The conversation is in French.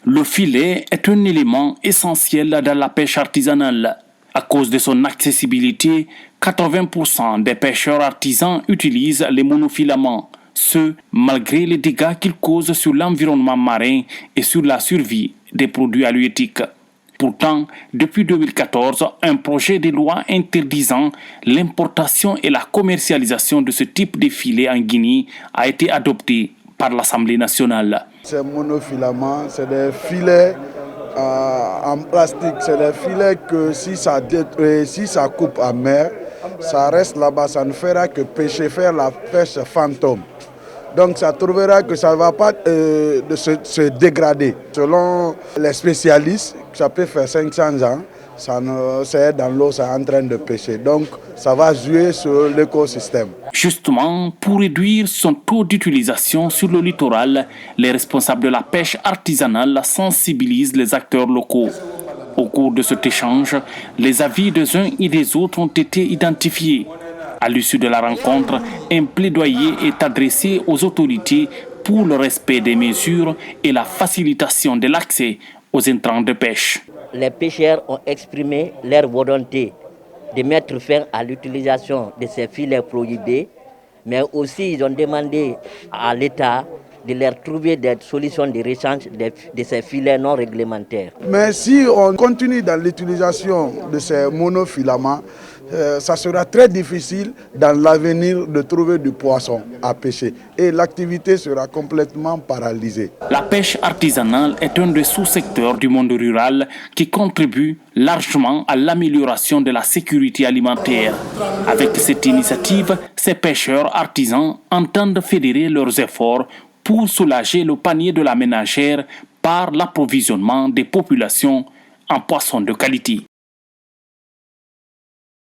Le filet est un élément essentiel dans la pêche artisanale. À cause de son accessibilité, 80% des pêcheurs artisans utilisent les monofilaments, ce malgré les dégâts qu'ils causent sur l'environnement marin et sur la survie des produits halieutiques. Pourtant, depuis 2014, un projet de loi interdisant l'importation et la commercialisation de ce type de filets en Guinée a été adopté par l'Assemblée nationale. Ces monofilaments, c'est des filets en plastique, c'est des filets que si ça coupe en mer, ça reste là-bas, ça ne fera que pêcher, faire la pêche fantôme. Donc ça trouvera que ça ne va pas se dégrader. Selon les spécialistes, ça peut faire 500 ans, c'est dans l'eau, c'est en train de pêcher. Donc ça va jouer sur l'écosystème. Justement, pour réduire son taux d'utilisation sur le littoral, les responsables de la pêche artisanale sensibilisent les acteurs locaux. Au cours de cet échange, les avis des uns et des autres ont été identifiés. À l'issue de la rencontre, un plaidoyer est adressé aux autorités pour le respect des mesures et la facilitation de l'accès aux intrants de pêche. Les pêcheurs ont exprimé leur volonté de mettre fin à l'utilisation de ces filets prohibés, mais aussi ils ont demandé à l'État de leur trouver des solutions de rechange de ces filets non réglementaires. Mais si on continue dans l'utilisation de ces monofilaments, ça sera très difficile dans l'avenir de trouver du poisson à pêcher et l'activité sera complètement paralysée. La pêche artisanale est un des sous-secteurs du monde rural qui contribue largement à l'amélioration de la sécurité alimentaire. Avec cette initiative, ces pêcheurs artisans entendent fédérer leurs efforts pour soulager le panier de la ménagère par l'approvisionnement des populations en poissons de qualité.